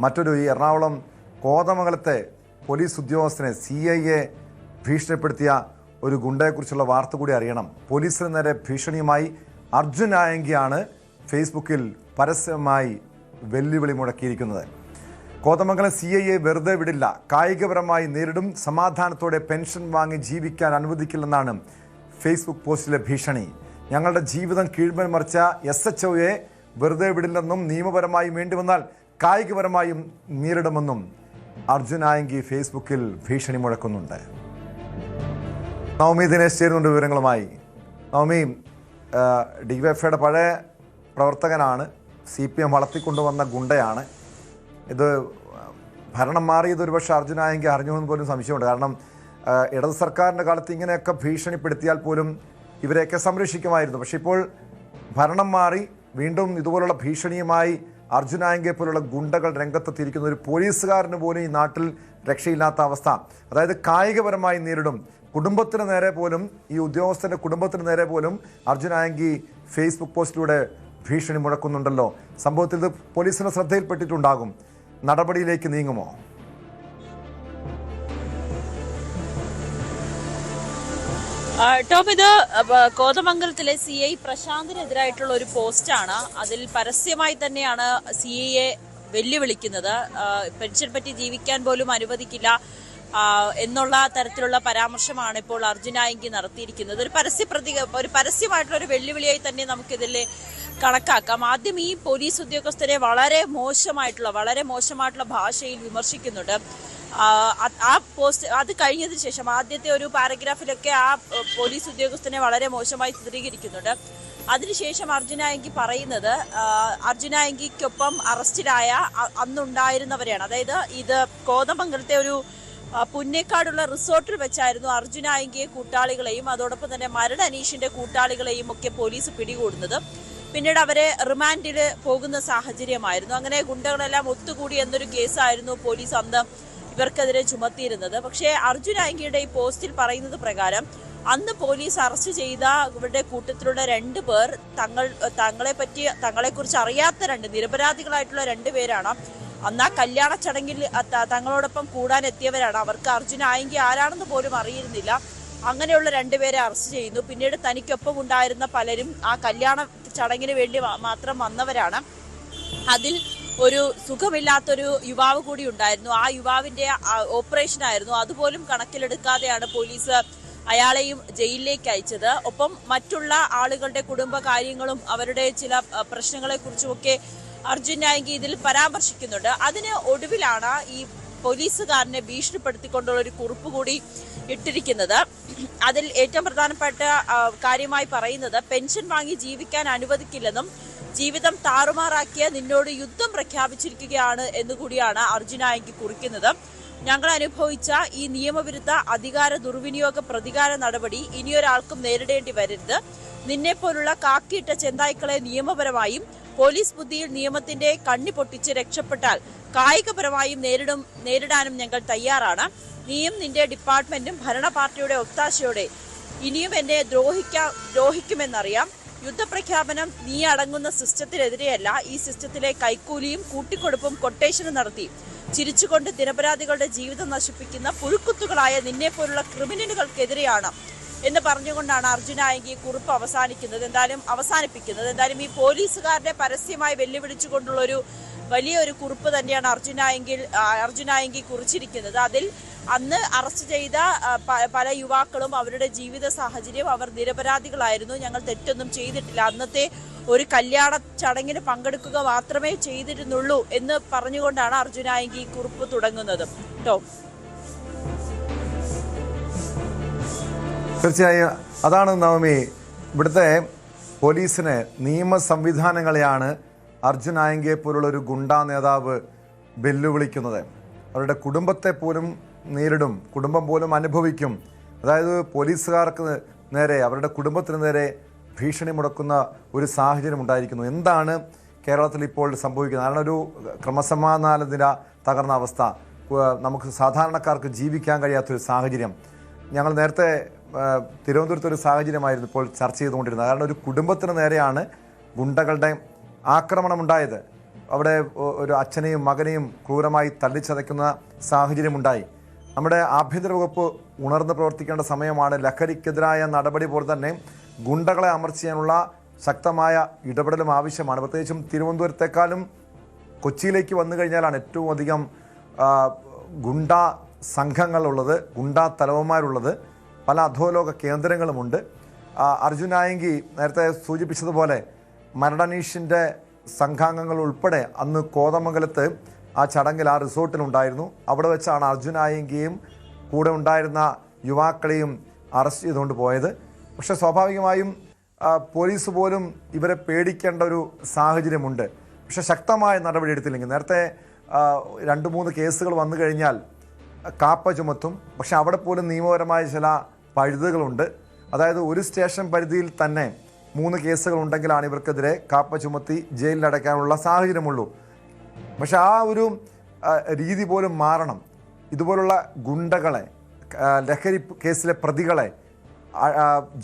മറ്റൊരു ഈ എറണാകുളം കോതമംഗലത്തെ പോലീസ് ഉദ്യോഗസ്ഥനെ CIA ഭീഷണിപ്പെടുത്തിയ ഒരു ഗുണ്ടയെക്കുറിച്ചുള്ള വാർത്ത കൂടി അറിയണം. പോലീസിന് നേരെ ഭീഷണിയുമായി അർജുൻ ആയങ്കിയാണ് ഫേസ്ബുക്കിൽ പരസ്യമായി വെല്ലുവിളി മുഴക്കിയിരിക്കുന്നത്. കോതമംഗലം CIA വെറുതെ വിടില്ല, കായികപരമായി നേരിടും, സമാധാനത്തോടെ പെൻഷൻ വാങ്ങി ജീവിക്കാൻ അനുവദിക്കില്ലെന്നാണ് ഫേസ്ബുക്ക് പോസ്റ്റിലെ ഭീഷണി. ഞങ്ങളുടെ ജീവിതം കീഴ്മേൽ മറിച്ച SHOയെ വെറുതെ വിടില്ലെന്നും നിയമപരമായി വേണ്ടിവന്നാൽ കായികപരമായും നേരിടുമെന്നും അർജുൻ ആയങ്കി ഫേസ്ബുക്കിൽ ഭീഷണി മുഴക്കുന്നുണ്ട്. നവമി ദിനേശ് ചേരുന്നുണ്ട് വിവരങ്ങളുമായി. നവമി, DYFIയുടെ പഴയ പ്രവർത്തകനാണ്, CPM വളർത്തിക്കൊണ്ടുവന്ന ഗുണ്ടയാണ്. ഇത് ഭരണം മാറിയത് ഒരുപക്ഷെ അർജുൻ ആയങ്കി അറിഞ്ഞുവെന്ന് പോലും സംശയമുണ്ട്. കാരണം ഇടത് സർക്കാരിൻ്റെ കാലത്ത് ഇങ്ങനെയൊക്കെ ഭീഷണിപ്പെടുത്തിയാൽ പോലും ഇവരെയൊക്കെ സംരക്ഷിക്കുമായിരുന്നു. പക്ഷെ ഇപ്പോൾ ഭരണം മാറി വീണ്ടും ഇതുപോലുള്ള ഭീഷണിയുമായി അർജുൻ ആയങ്കിയെ പോലുള്ള ഗുണ്ടകൾ രംഗത്തെത്തിയിരിക്കുന്ന ഒരു പോലീസുകാരന് പോലും ഈ നാട്ടിൽ രക്ഷയില്ലാത്ത അവസ്ഥ. അതായത് കായികപരമായി നേരിടും, കുടുംബത്തിന് നേരെ പോലും, ഈ ഉദ്യോഗസ്ഥൻ്റെ കുടുംബത്തിന് നേരെ പോലും അർജുൻ ആയങ്കി ഫേസ്ബുക്ക് പോസ്റ്റിലൂടെ ഭീഷണി മുഴക്കുന്നുണ്ടല്ലോ. സംഭവത്തിൽ ഇത് പോലീസിന് ശ്രദ്ധയിൽപ്പെട്ടിട്ടുണ്ടാകും. നടപടിയിലേക്ക് നീങ്ങുമോ? ടോം, ഇത് കോതമംഗലത്തിലെ CI പ്രശാന്തിനെതിരായിട്ടുള്ള ഒരു പോസ്റ്റാണ്. അതിൽ പരസ്യമായി തന്നെയാണ് CIയെ വെല്ലുവിളിക്കുന്നത്. പെൻഷൻ പറ്റി ജീവിക്കാൻ പോലും അനുവദിക്കില്ല എന്നുള്ള തരത്തിലുള്ള പരാമർശമാണ് ഇപ്പോൾ അർജുൻ ആയങ്കി നടത്തിയിരിക്കുന്നത്. ഒരു പരസ്യമായിട്ടുള്ള ഒരു വെല്ലുവിളിയായി തന്നെ നമുക്കിതിൽ കണക്കാക്കാം. ആദ്യം ഈ പോലീസ് ഉദ്യോഗസ്ഥരെ വളരെ മോശമായിട്ടുള്ള ഭാഷയിൽ വിമർശിക്കുന്നുണ്ട്. ആ പോസ്റ്റ് അത് കഴിഞ്ഞതിന് ശേഷം ആദ്യത്തെ ഒരു പാരഗ്രാഫിലൊക്കെ ആ പോലീസ് ഉദ്യോഗസ്ഥനെ വളരെ മോശമായി ചിത്രീകരിക്കുന്നുണ്ട്. അതിനുശേഷം അർജുൻ ആയങ്കി പറയുന്നത് അർജുൻ ആയങ്കിക്കൊപ്പം അറസ്റ്റിലായ അന്നുണ്ടായിരുന്നവരെയാണ്. അതായത് ഇത് കോതമംഗലത്തെ ഒരു പുന്നേക്കാടുള്ള റിസോർട്ടിൽ വെച്ചായിരുന്നു അർജുൻ ആയങ്കിയെ കൂട്ടാളികളെയും അതോടൊപ്പം തന്നെ മരട് അനീഷിന്റെ കൂട്ടാളികളെയും ഒക്കെ പോലീസ് പിടികൂടുന്നത്. പിന്നീട് അവരെ റിമാൻഡിൽ പോകുന്ന സാഹചര്യമായിരുന്നു. അങ്ങനെ ഗുണ്ടകളെല്ലാം ഒത്തുകൂടി എന്നൊരു കേസായിരുന്നു പോലീസ് അന്ന് ഇവർക്കെതിരെ ചുമത്തിയിരുന്നത്. പക്ഷേ അർജുൻ ആയങ്കിയുടെ ഈ പോസ്റ്റിൽ പറയുന്നത് പ്രകാരം അന്ന് പോലീസ് അറസ്റ്റ് ചെയ്ത ഇവരുടെ കൂട്ടത്തിലുള്ള 2 പേർ തങ്ങളെക്കുറിച്ച് അറിയാത്ത നിരപരാധികളായിട്ടുള്ള 2 പേരാണ്. അന്ന് ആ കല്യാണ ചടങ്ങിൽ തങ്ങളോടൊപ്പം കൂടാൻ എത്തിയവരാണ്. അവർക്ക് അർജുൻ ആയങ്കി ആരാണെന്ന് പോലും അറിയിരുന്നില്ല. അങ്ങനെയുള്ള 2 പേരെ അറസ്റ്റ് ചെയ്യുന്നു. പിന്നീട് തനിക്കൊപ്പം ഉണ്ടായിരുന്ന പലരും ആ കല്യാണ ചടങ്ങിന് വേണ്ടി മാത്രം വന്നവരാണ്. അതിൽ ഒരു സുഖമില്ലാത്തൊരു യുവാവ് കൂടി ഉണ്ടായിരുന്നു. ആ യുവാവിന്റെ ഓപ്പറേഷൻ ആയിരുന്നു. അതുപോലും കണക്കിലെടുക്കാതെയാണ് പോലീസ് അയാളെയും ജയിലിലേക്ക് അയച്ചത്. ഒപ്പം മറ്റുള്ള ആളുകളുടെ കുടുംബ കാര്യങ്ങളും അവരുടെ ചില പ്രശ്നങ്ങളെ കുറിച്ചുമൊക്കെ അർജുൻ ആയങ്കി ഇതിൽ പരാമർശിക്കുന്നുണ്ട്. അതിന് ഒടുവിലാണ് ഈ പോലീസുകാരനെ ഭീഷണിപ്പെടുത്തിക്കൊണ്ടുള്ള ഒരു കുറിപ്പ് കൂടി ഇട്ടിരിക്കുന്നത്. അതിൽ ഏറ്റവും പ്രധാനപ്പെട്ട കാര്യമായി പറയുന്നത് പെൻഷൻ വാങ്ങി ജീവിക്കാൻ അനുവദിക്കില്ലെന്നും ജീവിതം താറുമാറാക്കിയ നിന്നോട് യുദ്ധം പ്രഖ്യാപിച്ചിരിക്കുകയാണ് എന്നുകൂടിയാണ് അർജുൻ ആയങ്കി കുറിക്കുന്നത്. ഞങ്ങൾ അനുഭവിച്ച ഈ നിയമവിരുദ്ധ അധികാര ദുർവിനിയോഗ പ്രതികാര നടപടി ഇനിയൊരാൾക്കും നേരിടേണ്ടി വരരുത്. നിന്നെ പോലുള്ള കാക്കിയിട്ട ചെന്തായ്ക്കളെ നിയമപരമായും പോലീസ് ബുദ്ധിയിൽ നിയമത്തിന്റെ കണ്ണി പൊട്ടിച്ച് രക്ഷപ്പെട്ടാൽ കായികപരമായും നേരിടാനും ഞങ്ങൾ തയ്യാറാണ്. നീയും നിന്റെ ഡിപ്പാർട്ട്മെന്റും ഭരണ പാർട്ടിയുടെ ഒത്താശയോടെ ഇനിയും എന്നെ ദ്രോഹിക്കുമെന്നറിയാം. യുദ്ധപ്രഖ്യാപനം നീ അടങ്ങുന്ന സിസ്റ്റത്തിനെതിരെയല്ല, ഈ സിസ്റ്റത്തിലെ കൈക്കൂലിയും കൂട്ടിക്കൊടുപ്പും കൊട്ടേഷനും നടത്തി ചിരിച്ചുകൊണ്ട് നിരപരാധികളുടെ ജീവിതം നശിപ്പിക്കുന്ന പുഴുക്കുത്തുകളായ നിന്നെ പോലുള്ള ക്രിമിനലുകൾക്കെതിരെയാണ് എന്ന് പറഞ്ഞുകൊണ്ടാണ് അർജുൻ ആയങ്കി കുറിപ്പ് അവസാനിപ്പിക്കുന്നത്. എന്തായാലും ഈ പോലീസുകാരനെ പരസ്യമായി വെല്ലുവിളിച്ചുകൊണ്ടുള്ള ഒരു വലിയൊരു കുറിപ്പ് തന്നെയാണ് അർജുൻ ആയങ്കി കുറിച്ചിരിക്കുന്നത്. അതിൽ അന്ന് അറസ്റ്റ് ചെയ്ത പല യുവാക്കളും അവരുടെ ജീവിത സാഹചര്യം, അവർ നിരപരാധികളായിരുന്നു, ഞങ്ങൾ തെറ്റൊന്നും ചെയ്തിട്ടില്ല, അന്നത്തെ ഒരു കല്യാണ ചടങ്ങിന് പങ്കെടുക്കുക മാത്രമേ ചെയ്തിരുന്നുള്ളൂ എന്ന് പറഞ്ഞുകൊണ്ടാണ് അർജുൻ ആയങ്കി കുറിപ്പ് തുടങ്ങുന്നത്. തീർച്ചയായും അതാണ് നവമി. ഇവിടുത്തെ പോലീസിന് നിയമ സംവിധാനങ്ങളെയാണ് അർജുൻ ആയങ്കിയെ പോലുള്ള ഒരു ഗുണ്ടാ നേതാവ് വെല്ലുവിളിക്കുന്നത്. അവരുടെ കുടുംബത്തെ പോലും നേരിടും, കുടുംബം പോലും അനുഭവിക്കും. അതായത് പോലീസുകാർക്ക് നേരെ, അവരുടെ കുടുംബത്തിന് നേരെ ഭീഷണി മുടക്കുന്ന ഒരു സാഹചര്യം ഉണ്ടായിരിക്കുന്നു. എന്താണ് കേരളത്തിൽ ഇപ്പോൾ സംഭവിക്കുന്നത്? കാരണം ഒരു ക്രമസമാധാന നില തകർന്ന അവസ്ഥ, നമുക്ക് സാധാരണക്കാർക്ക് ജീവിക്കാൻ കഴിയാത്തൊരു സാഹചര്യം. ഞങ്ങൾ നേരത്തെ തിരുവനന്തപുരത്ത് ഒരു സാഹചര്യമായിരുന്നു ഇപ്പോൾ ചർച്ച ചെയ്തുകൊണ്ടിരുന്നത്. കാരണം ഒരു കുടുംബത്തിന് നേരെയാണ് ഗുണ്ടകളുടെ ആക്രമണം ഉണ്ടായത്. അവിടെ ഒരു അച്ഛനെയും മകനെയും ക്രൂരമായി തല്ലിച്ചതയ്ക്കുന്ന സാഹചര്യമുണ്ടായി. നമ്മുടെ ആഭ്യന്തര വകുപ്പ് ഉണർന്ന് പ്രവർത്തിക്കേണ്ട സമയമാണ്. ലഹരിക്കെതിരായ നടപടി പോലെ തന്നെ ഗുണ്ടകളെ അമർച്ച ചെയ്യാനുള്ള ശക്തമായ ഇടപെടലും ആവശ്യമാണ്. പ്രത്യേകിച്ചും തിരുവനന്തപുരത്തെക്കാളും കൊച്ചിയിലേക്ക് വന്നു കഴിഞ്ഞാലാണ് ഏറ്റവും അധികം ഗുണ്ടാ സംഘങ്ങളുള്ളത്, ഗുണ്ടാ തലവന്മാരുള്ളത്. പല അധോലോക കേന്ദ്രങ്ങളുമുണ്ട്. അർജുൻ നായങ്കി നേരത്തെ സൂചിപ്പിച്ചതുപോലെ മരണനീഷിൻ്റെ സംഘാംഗങ്ങൾ ഉൾപ്പെടെ അന്ന് കോതമംഗലത്ത് ആ ചടങ്ങിൽ ആ റിസോർട്ടിലുണ്ടായിരുന്നു. അവിടെ വെച്ചാണ് അർജുൻ നായങ്കിയും കൂടെ ഉണ്ടായിരുന്ന യുവാക്കളെയും അറസ്റ്റ് ചെയ്തുകൊണ്ട് പോയത്. പക്ഷേ സ്വാഭാവികമായും പോലീസ് പോലും ഇവരെ പേടിക്കേണ്ട ഒരു സാഹചര്യമുണ്ട്. പക്ഷേ ശക്തമായ നടപടി എടുത്തില്ലെങ്കിൽ, നേരത്തെ 2-3 കേസുകൾ വന്നു കഴിഞ്ഞാൽ കാപ്പ ചുമത്തും. പക്ഷെ അവിടെ പോലും നിയമപരമായ ചില പഴുതുകളുണ്ട്. അതായത് ഒരു സ്റ്റേഷൻ പരിധിയിൽ തന്നെ 3 കേസുകൾ ഉണ്ടെങ്കിലാണ് ഇവർക്കെതിരെ കാപ്പ ചുമത്തി ജയിലിലടയ്ക്കാനുള്ള സാഹചര്യമുള്ളൂ. പക്ഷെ ആ ഒരു രീതി പോലും മാറണം. ഇതുപോലുള്ള ഗുണ്ടകളെ, ലഹരി കേസിലെ പ്രതികളെ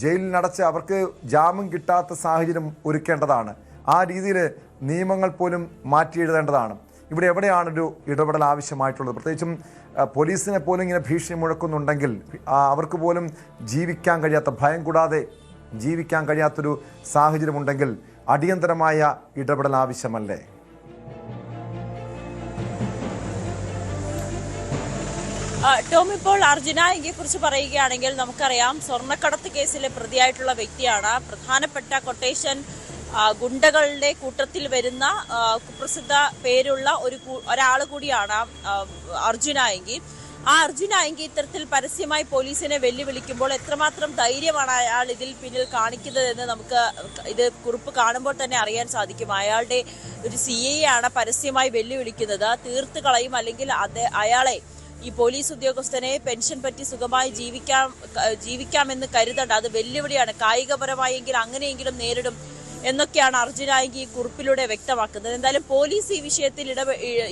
ജയിലിനടച്ച് അവർക്ക് ജാമ്യം കിട്ടാത്ത സാഹചര്യം ഒരുക്കേണ്ടതാണ്. ആ രീതിയിൽ നിയമങ്ങൾ പോലും മാറ്റി എഴുതേണ്ടതാണ്. ഇവിടെ എവിടെയാണൊരു ഇടപെടൽ ആവശ്യമായിട്ടുള്ളത്? പ്രത്യേകിച്ചും പോലീസിനെ പോലും ഇങ്ങനെ ഭീഷണി മുഴക്കുന്നുണ്ടെങ്കിൽ അവർക്ക് പോലും ജീവിക്കാൻ കഴിയാത്ത, ഭയം കൂടാതെ ജീവിക്കാൻ കഴിയാത്തൊരു സാഹചര്യമുണ്ടെങ്കിൽ അടിയന്തരമായ ഇടപെടൽ ആവശ്യമല്ലേ? ടോം, ഇപ്പോൾ അർജുൻ നായങ്കിയെ കുറിച്ച് പറയുകയാണെങ്കിൽ നമുക്കറിയാം, സ്വർണ്ണക്കടത്ത് കേസിലെ പ്രതിയായിട്ടുള്ള വ്യക്തിയാണ്. പ്രധാനപ്പെട്ട കൊട്ടേഷൻ ഗുണ്ടകളുടെ കൂട്ടത്തിൽ വരുന്ന കുപ്രസിദ്ധ പേരുള്ള ഒരാൾ കൂടിയാണ് അർജുൻ നായങ്കി. ആ അർജുൻ നായങ്കി ഇത്തരത്തിൽ പരസ്യമായി പോലീസിനെ വെല്ലുവിളിക്കുമ്പോൾ എത്രമാത്രം ധൈര്യമാണ് അയാൾ ഇതിൽ പിന്നിൽ കാണിക്കുന്നതെന്ന് നമുക്ക് ഇത് കുറിപ്പ് കാണുമ്പോൾ തന്നെ അറിയാൻ സാധിക്കും. അയാളുടെ ഒരു CI ആണ് പരസ്യമായി വെല്ലുവിളിക്കുന്നത്. തീർത്ത് കളയും, അല്ലെങ്കിൽ അയാളെ, ഈ പോലീസ് ഉദ്യോഗസ്ഥനെ പെൻഷൻ പറ്റി സുഖമായി ജീവിക്കാമെന്ന് കരുതണ്ട, അത് വെല്ലുവിളിയാണ്, കായികപരമായെങ്കിൽ അങ്ങനെയെങ്കിലും നേരിടും എന്നൊക്കെയാണ് അർജുൻ നായങ്കി ഈ കുറിപ്പിലൂടെ വ്യക്തമാക്കുന്നത്. എന്തായാലും പോലീസ് ഈ വിഷയത്തിൽ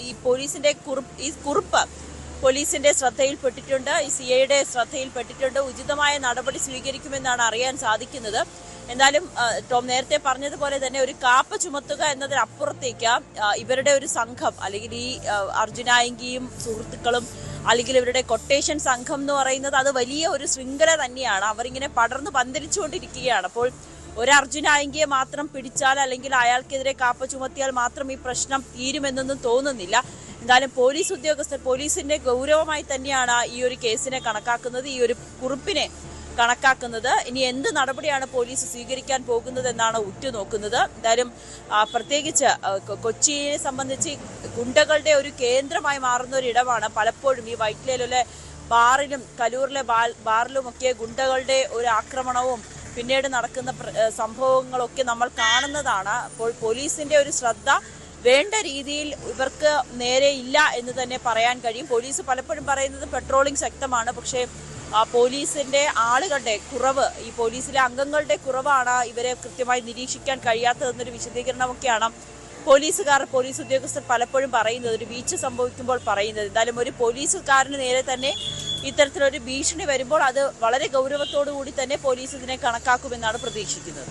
ഈ പോലീസിന്റെ കുറിപ്പ് പോലീസിന്റെ ശ്രദ്ധയിൽപ്പെട്ടിട്ടുണ്ട്, ഈ CIയുടെ ശ്രദ്ധയിൽപ്പെട്ടിട്ടുണ്ട്. ഉചിതമായ നടപടി സ്വീകരിക്കുമെന്നാണ് അറിയാൻ സാധിക്കുന്നത്. എന്തായാലും ടോം നേരത്തെ പറഞ്ഞതുപോലെ തന്നെ ഒരു കാപ്പ ചുമത്തുക എന്നതിനപ്പുറത്തേക്ക് ഇവരുടെ ഒരു സംഘം, അല്ലെങ്കിൽ ഈ അർജുൻ നായങ്കിയും സുഹൃത്തുക്കളും, അല്ലെങ്കിൽ ഇവരുടെ കൊട്ടേഷൻ സംഘം എന്ന് പറയുന്നത് അത് വലിയ ഒരു ശൃംഖല തന്നെയാണ്. അവരിങ്ങനെ പടർന്ന് പന്തലിച്ചുകൊണ്ടിരിക്കുകയാണ്. അപ്പോൾ ഒരു അർജുൻ നായങ്കിയെ മാത്രം പിടിച്ചാൽ, അല്ലെങ്കിൽ അയാൾക്കെതിരെ കാപ്പ ചുമത്തിയാൽ മാത്രം ഈ പ്രശ്നം തീരുമെന്നൊന്നും തോന്നുന്നില്ല. എന്തായാലും പോലീസ് ഉദ്യോഗസ്ഥർ പോലീസിന്റെ ഗൗരവമായി തന്നെയാണ് ഈ ഒരു കേസിനെ കണക്കാക്കുന്നത്, ഈ ഒരു കുറിപ്പിനെ കണക്കാക്കുന്നത്. ഇനി എന്ത് നടപടിയാണ് പോലീസ് സ്വീകരിക്കാൻ പോകുന്നത് എന്നാണ് ഉറ്റുനോക്കുന്നത്. എന്തായാലും പ്രത്യേകിച്ച് കൊച്ചിയെ സംബന്ധിച്ച് ഗുണ്ടകളുടെ ഒരു കേന്ദ്രമായി മാറുന്ന ഒരു ഇടമാണ് പലപ്പോഴും ഈ വൈറ്റ്ലയിലെ ബാറിലും കലൂരിലെ ബാറിലുമൊക്കെ ഗുണ്ടകളുടെ ഒരു ആക്രമണവും പിന്നീട് നടക്കുന്ന സംഭവങ്ങളൊക്കെ നമ്മൾ കാണുന്നതാണ്. അപ്പോൾ പോലീസിന്റെ ഒരു ശ്രദ്ധ വേണ്ട രീതിയിൽ ഇവർക്ക് നേരെ ഇല്ല എന്ന് തന്നെ പറയാൻ കഴിയും. പോലീസ് പലപ്പോഴും പറയുന്നത് പെട്രോളിംഗ് ശക്തമാണ്, പക്ഷേ പോലീസിന്റെ ആളുകളുടെ കുറവ്, ഈ പോലീസിലെ അംഗങ്ങളുടെ കുറവാണ് ഇവരെ കൃത്യമായി നിരീക്ഷിക്കാൻ കഴിയാത്തതെന്നൊരു വിശദീകരണമൊക്കെയാണ് പോലീസ് ഉദ്യോഗസ്ഥർ പലപ്പോഴും പറയുന്നത്, ഒരു വീഴ്ച സംഭവിക്കുമ്പോൾ പറയുന്നത്. എന്തായാലും ഒരു പോലീസുകാരന് നേരെ തന്നെ ഇത്തരത്തിലൊരു ഭീഷണി വരുമ്പോൾ അത് വളരെ ഗൗരവത്തോടു കൂടി തന്നെ പോലീസ് ഇതിനെ കണക്കാക്കുമെന്നാണ് പ്രതീക്ഷിക്കുന്നത്.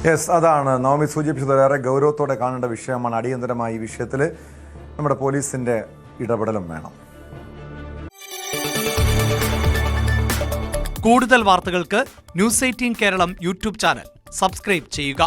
യെസ്, അതാണ് നവമി സൂചിപ്പിച്ചത്. ഏറെ ഗൗരവത്തോടെ കാണേണ്ട വിഷയമാണ്. അടിയന്തരമായി ഈ വിഷയത്തിൽ നമ്മുടെ പോലീസിന്റെ ഇടപെടലും വേണം. കൂടുതൽ വാർത്തകൾക്ക് News 18 Keralam YouTube channel subscribe ചെയ്യുക.